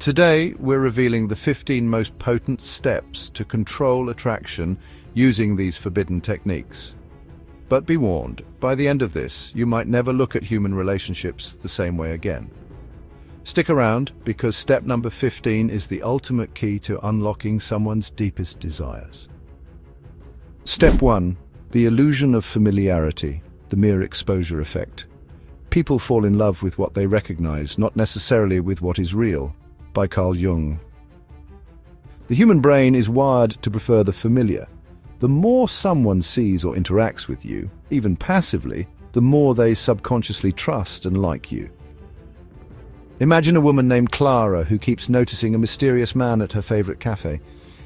Today, we're revealing the 15 most potent steps to control attraction using these forbidden techniques. But be warned, by the end of this, you might never look at human relationships the same way again. Stick around, because step number 15 is the ultimate key to unlocking someone's deepest desires. Step 1. The illusion of familiarity, the mere exposure effect. People fall in love with what they recognize, not necessarily with what is real. By Carl Jung. The human brain is wired to prefer the familiar. The more someone sees or interacts with you, even passively, the more they subconsciously trust and like you. Imagine a woman named Clara who keeps noticing a mysterious man at her favorite cafe.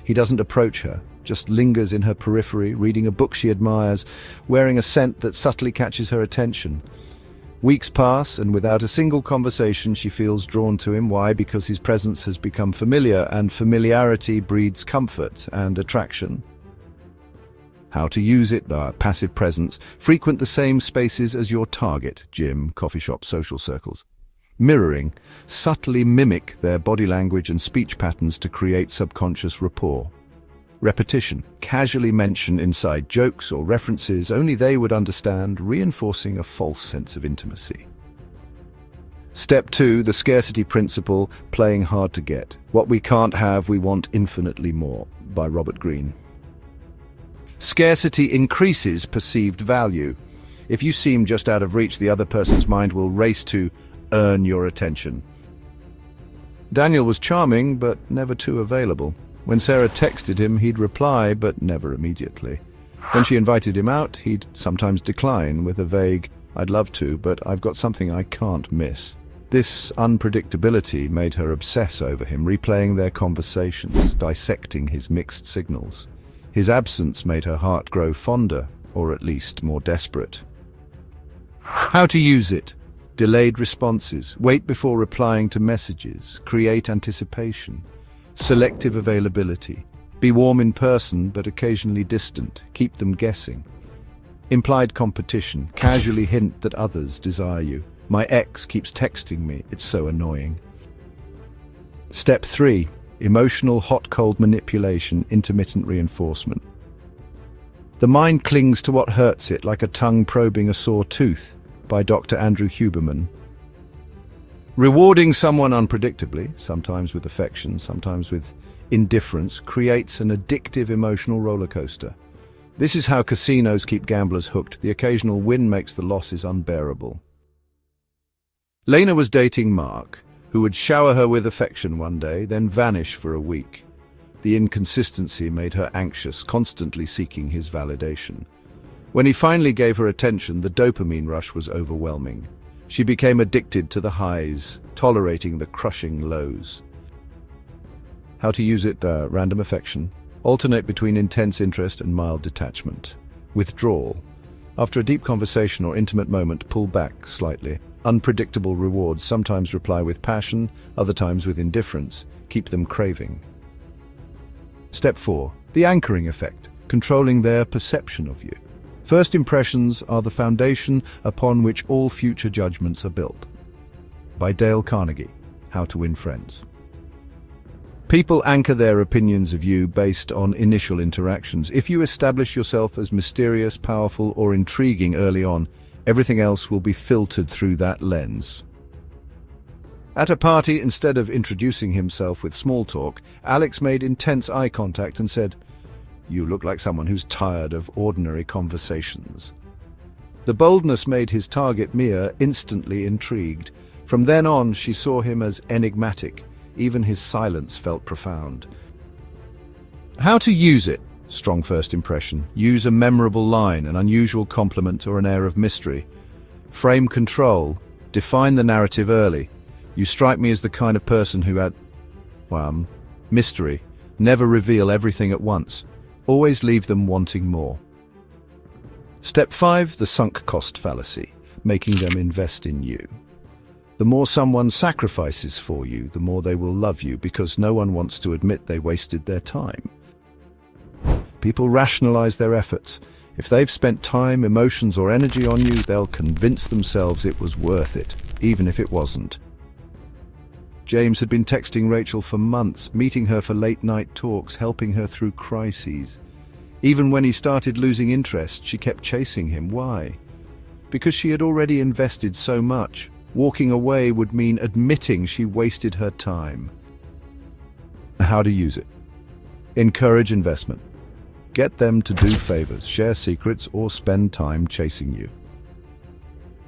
He doesn't approach her, just lingers in her periphery, reading a book she admires, wearing a scent that subtly catches her attention. Weeks pass, and without a single conversation, she feels drawn to him. Why? Because his presence has become familiar, and familiarity breeds comfort and attraction. How to use it? Passive presence. Frequent the same spaces as your target: gym, coffee shop, social circles. Mirroring. Subtly mimic their body language and speech patterns to create subconscious rapport. Repetition. Casually mention inside jokes or references only they would understand, reinforcing a false sense of intimacy. Step 2. The scarcity principle, playing hard to get. What we can't have, we want infinitely more. By Robert Greene. Scarcity increases perceived value. If you seem just out of reach, the other person's mind will race to earn your attention. Daniel was charming, but never too available. When Sarah texted him, he'd reply, but never immediately. When she invited him out, he'd sometimes decline with a vague, "I'd love to, but I've got something I can't miss." This unpredictability made her obsess over him, replaying their conversations, dissecting his mixed signals. His absence made her heart grow fonder, or at least more desperate. How to use it? Delayed responses. Wait before replying to messages. Create anticipation. Selective availability. Be warm in person, but occasionally distant. Keep them guessing. Implied competition. Casually hint that others desire you. My ex keeps texting me. It's so annoying. Step 3. Emotional hot-cold manipulation, intermittent reinforcement. The mind clings to what hurts it, like a tongue probing a sore tooth. By Dr. Andrew Huberman. Rewarding someone unpredictably, sometimes with affection, sometimes with indifference, creates an addictive emotional roller coaster. This is how casinos keep gamblers hooked. The occasional win makes the losses unbearable. Lena was dating Mark, who would shower her with affection one day, then vanish for a week. The inconsistency made her anxious, constantly seeking his validation. When he finally gave her attention, the dopamine rush was overwhelming. She became addicted to the highs, tolerating the crushing lows. How to use it? Random affection. Alternate between intense interest and mild detachment. Withdrawal. After a deep conversation or intimate moment, pull back slightly. Unpredictable rewards. Sometimes reply with passion, other times with indifference. Keep them craving. Step 4. The anchoring effect. Controlling their perception of you. First impressions are the foundation upon which all future judgments are built. By Dale Carnegie. How to Win Friends. People anchor their opinions of you based on initial interactions. If you establish yourself as mysterious, powerful, or intriguing early on, everything else will be filtered through that lens. At a party, instead of introducing himself with small talk, Alex made intense eye contact and said, "You look like someone who's tired of ordinary conversations." The boldness made his target, Mia, instantly intrigued. From then on, she saw him as enigmatic. Even his silence felt profound. How to use it? Strong first impression. Use a memorable line, an unusual compliment, or an air of mystery. Frame control. Define the narrative early. You strike me as the kind of person who had... mystery. Never reveal everything at once. Always leave them wanting more. Step 5. The sunk cost fallacy. Making them invest in you. The more someone sacrifices for you, the more they will love you, because no one wants to admit they wasted their time. People rationalize their efforts. If they've spent time, emotions, or energy on you, they'll convince themselves it was worth it, even if it wasn't. James had been texting Rachel for months, meeting her for late-night talks, helping her through crises. Even when he started losing interest, she kept chasing him. Why? Because she had already invested so much. Walking away would mean admitting she wasted her time. How to use it. Encourage investment. Get them to do favors, share secrets, or spend time chasing you.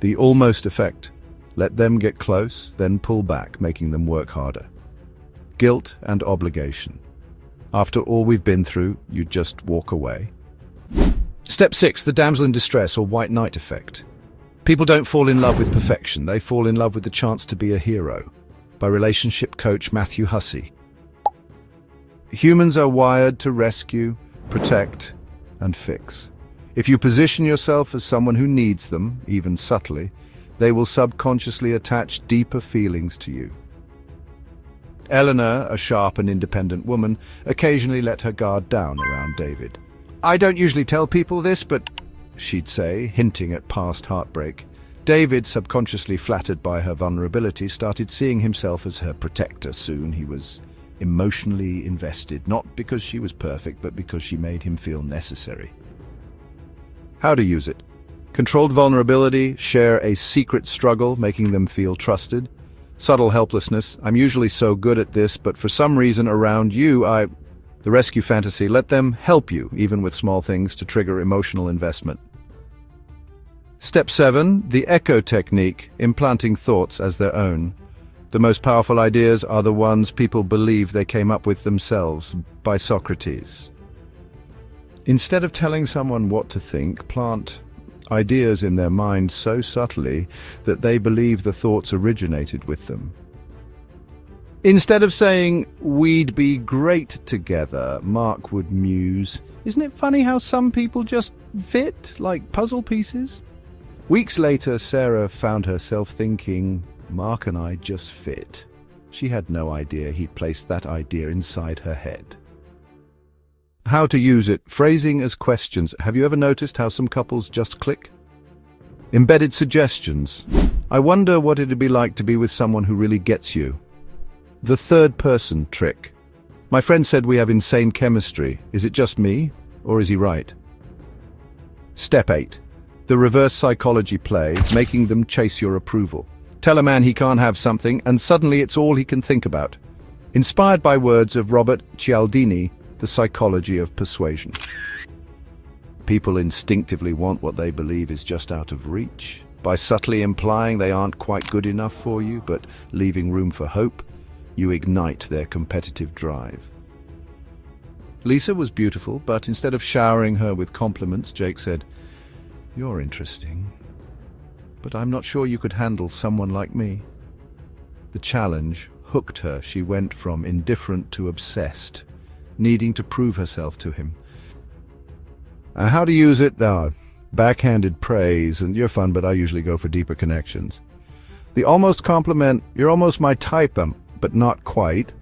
The almost effect. Let them get close, then pull back, making them work harder. Guilt and obligation. After all we've been through, you just walk away. Step 6, the damsel in distress or white knight effect. People don't fall in love with perfection, they fall in love with the chance to be a hero. By relationship coach Matthew Hussey. Humans are wired to rescue, protect, and fix. If you position yourself as someone who needs them, even subtly, they will subconsciously attach deeper feelings to you. Eleanor, a sharp and independent woman, occasionally let her guard down around David. "I don't usually tell people this, but," she'd say, hinting at past heartbreak. David, subconsciously flattered by her vulnerability, started seeing himself as her protector. Soon he was emotionally invested, not because she was perfect, but because she made him feel necessary. How to use it. Controlled vulnerability, share a secret struggle, making them feel trusted. Subtle helplessness, I'm usually so good at this, but for some reason around you, The rescue fantasy, let them help you, even with small things, to trigger emotional investment. Step 7, the echo technique, implanting thoughts as their own. The most powerful ideas are the ones people believe they came up with themselves, by Socrates. Instead of telling someone what to think, plant ideas in their mind so subtly that they believe the thoughts originated with them. Instead of saying, "We'd be great together," Mark would muse, "Isn't it funny how some people just fit, like puzzle pieces?" Weeks later, Sarah found herself thinking, "Mark and I just fit." She had no idea he'd placed that idea inside her head. How to use it. Phrasing as questions. Have you ever noticed how some couples just click? Embedded suggestions. I wonder what it'd be like to be with someone who really gets you. The third person trick. My friend said we have insane chemistry. Is it just me, or is he right? Step 8. The reverse psychology play, making them chase your approval. Tell a man he can't have something, and suddenly it's all he can think about. Inspired by words of Robert Cialdini, The Psychology of Persuasion. People instinctively want what they believe is just out of reach. By subtly implying they aren't quite good enough for you, but leaving room for hope, you ignite their competitive drive. Lisa was beautiful, but instead of showering her with compliments, Jake said, "You're interesting, but I'm not sure you could handle someone like me." The challenge hooked her. She went from indifferent to obsessed, needing to prove herself to him. How to use it? Backhanded praise, and you're fun, but I usually go for deeper connections. The almost compliment, "You're almost my type, but not quite."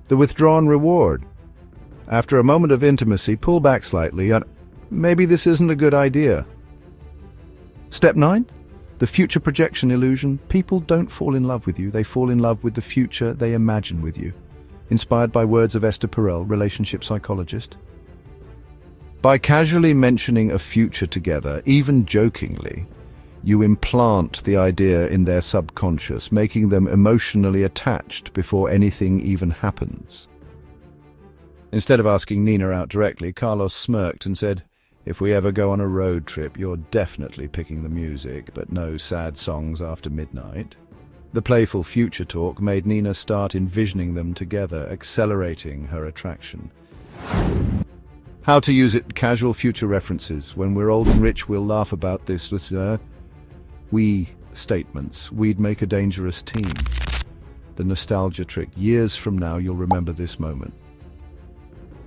The withdrawn reward. After a moment of intimacy, pull back slightly, and maybe this isn't a good idea. Step 9, the future projection illusion. People don't fall in love with you, they fall in love with the future they imagine with you. Inspired by words of Esther Perel, relationship psychologist. By casually mentioning a future together, even jokingly, you implant the idea in their subconscious, making them emotionally attached before anything even happens. Instead of asking Nina out directly, Carlos smirked and said, "If we ever go on a road trip, you're definitely picking the music, but no sad songs after midnight." The playful future talk made Nina start envisioning them together, accelerating her attraction. How to use it. Casual future references. When we're old and rich, we'll laugh about this with we statements. We'd make a dangerous team. The nostalgia trick. Years from now, you'll remember this moment.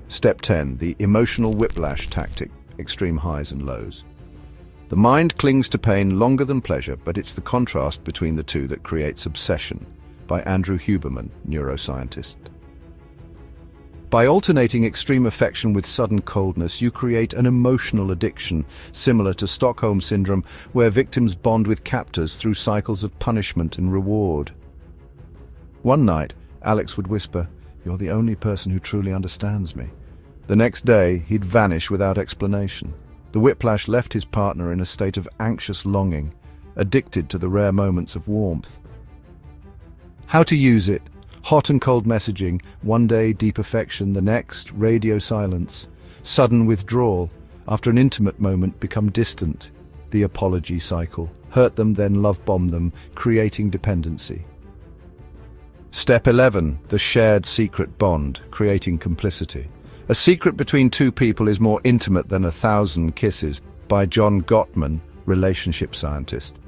Step 10. The emotional whiplash tactic. Extreme highs and lows. The mind clings to pain longer than pleasure, but it's the contrast between the two that creates obsession. By Andrew Huberman, neuroscientist. By alternating extreme affection with sudden coldness, you create an emotional addiction, similar to Stockholm Syndrome, where victims bond with captors through cycles of punishment and reward. One night, Alex would whisper, "You're the only person who truly understands me." The next day, he'd vanish without explanation. The whiplash left his partner in a state of anxious longing, addicted to the rare moments of warmth. How to use it? Hot and cold messaging, one day deep affection, the next radio silence. Sudden withdrawal, after an intimate moment become distant. The apology cycle. Hurt them, then love-bomb them, creating dependency. Step 11. The shared secret bond, creating complicity. A secret between two people is more intimate than 1,000 kisses, by John Gottman, relationship scientist.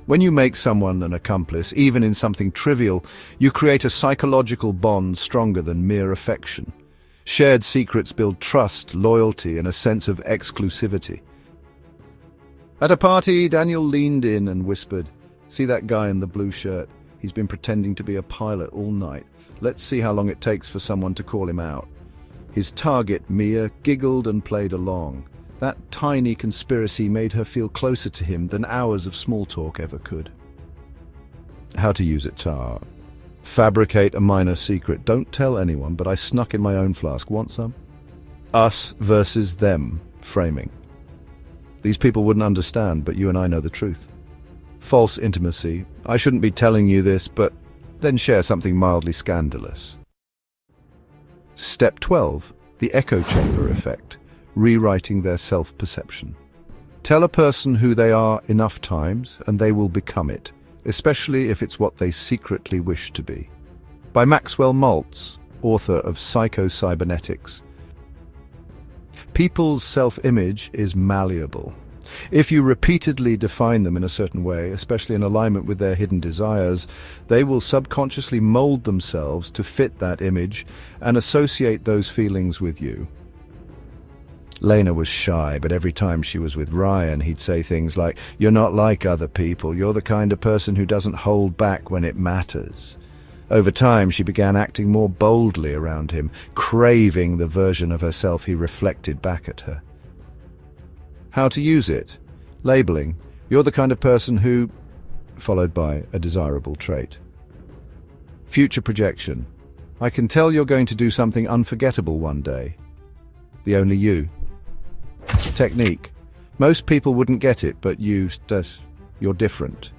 When you make someone an accomplice, even in something trivial, you create a psychological bond stronger than mere affection. Shared secrets build trust, loyalty, and a sense of exclusivity. At a party, Daniel leaned in and whispered, "See that guy in the blue shirt? He's been pretending to be a pilot all night. Let's see how long it takes for someone to call him out." His target, Mia, giggled and played along. That tiny conspiracy made her feel closer to him than hours of small talk ever could. How to use it, Tar. Fabricate a minor secret. Don't tell anyone, but I snuck in my own flask. Want some? Us versus them framing. These people wouldn't understand, but you and I know the truth. False intimacy. I shouldn't be telling you this, but then share something mildly scandalous. Step 12. The echo chamber effect. Rewriting their self-perception. Tell a person who they are enough times, and they will become it, especially if it's what they secretly wish to be. By Maxwell Maltz, author of Psycho-Cybernetics. People's self-image is malleable. If you repeatedly define them in a certain way, especially in alignment with their hidden desires, they will subconsciously mold themselves to fit that image and associate those feelings with you. Lena was shy, but every time she was with Ryan, he'd say things like, "You're not like other people. You're the kind of person who doesn't hold back when it matters." Over time, she began acting more boldly around him, craving the version of herself he reflected back at her. How to use it? Labeling. You're the kind of person who... followed by a desirable trait. Future projection. I can tell you're going to do something unforgettable one day. The only you. Technique. Most people wouldn't get it, but you're different.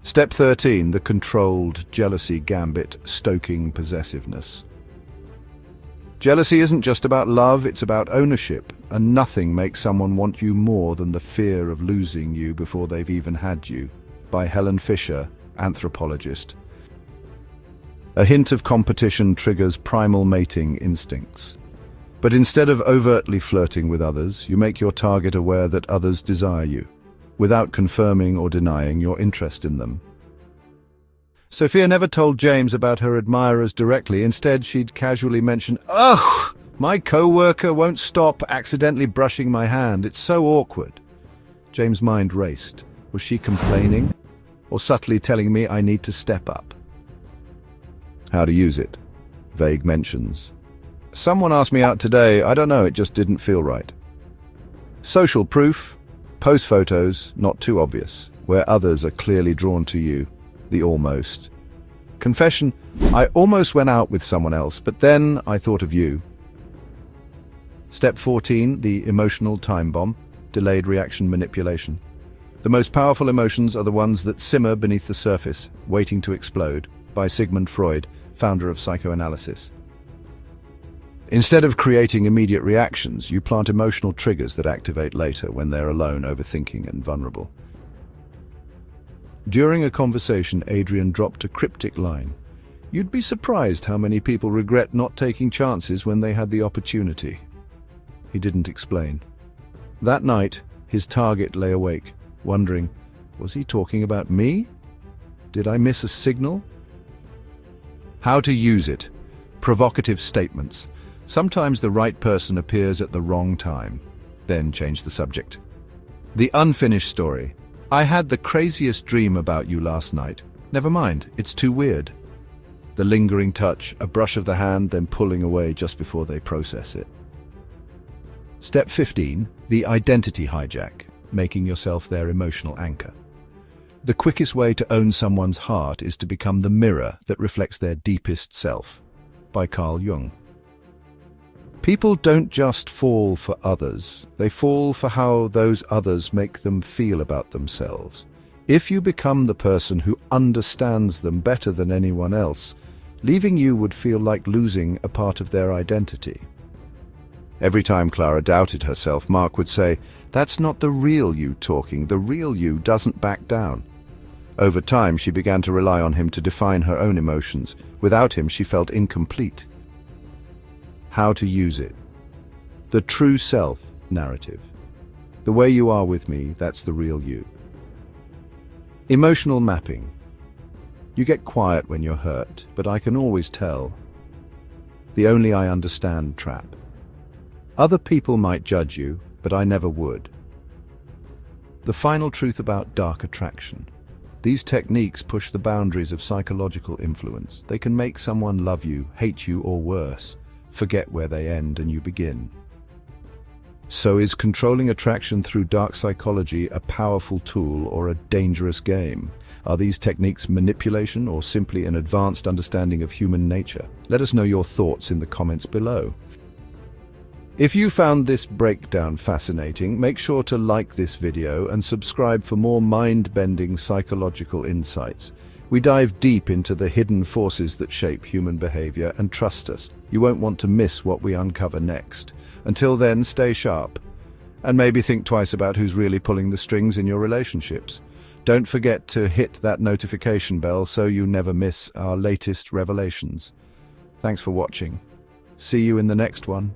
Step 13. The controlled jealousy gambit, stoking possessiveness. Jealousy isn't just about love, it's about ownership, and nothing makes someone want you more than the fear of losing you before they've even had you. By Helen Fisher, anthropologist. A hint of competition triggers primal mating instincts. But instead of overtly flirting with others, you make your target aware that others desire you, without confirming or denying your interest in them. Sophia never told James about her admirers directly. Instead, she'd casually mention, "Ugh, my co-worker won't stop accidentally brushing my hand. It's so awkward." James' mind raced. Was she complaining, or subtly telling me I need to step up? How to use it? Vague mentions. Someone asked me out today. I don't know, it just didn't feel right. Social proof. Post photos, not too obvious, where others are clearly drawn to you. The almost. Confession. I almost went out with someone else, but then I thought of you. Step 14. The emotional time bomb. Delayed reaction manipulation. The most powerful emotions are the ones that simmer beneath the surface, waiting to explode. By Sigmund Freud, founder of psychoanalysis. Instead of creating immediate reactions, you plant emotional triggers that activate later when they're alone, overthinking and vulnerable. During a conversation, Adrian dropped a cryptic line. You'd be surprised how many people regret not taking chances when they had the opportunity. He didn't explain. That night, his target lay awake, wondering, was he talking about me? Did I miss a signal? How to use it? Provocative statements. Sometimes the right person appears at the wrong time. Then change the subject. The unfinished story. I had the craziest dream about you last night. Never mind, it's too weird. The lingering touch, a brush of the hand, then pulling away just before they process it. Step 15. The identity hijack. Making yourself their emotional anchor. The quickest way to own someone's heart is to become the mirror that reflects their deepest self. By Carl Jung. People don't just fall for others, they fall for how those others make them feel about themselves. If you become the person who understands them better than anyone else, leaving you would feel like losing a part of their identity. Every time Clara doubted herself, Mark would say, "That's not the real you talking, the real you doesn't back down." Over time, she began to rely on him to define her own emotions. Without him, she felt incomplete. How to use it. The true self narrative. The way you are with me, that's the real you. Emotional mapping. You get quiet when you're hurt, but I can always tell. The only I understand trap. Other people might judge you, but I never would. The final truth about dark attraction. These techniques push the boundaries of psychological influence. They can make someone love you, hate you, or worse, forget where they end and you begin. So is controlling attraction through dark psychology a powerful tool or a dangerous game? Are these techniques manipulation or simply an advanced understanding of human nature? Let us know your thoughts in the comments below. If you found this breakdown fascinating, make sure to like this video and subscribe for more mind-bending psychological insights. We dive deep into the hidden forces that shape human behavior, and trust us, you won't want to miss what we uncover next. Until then, stay sharp, and maybe think twice about who's really pulling the strings in your relationships. Don't forget to hit that notification bell so you never miss our latest revelations. Thanks for watching. See you in the next one.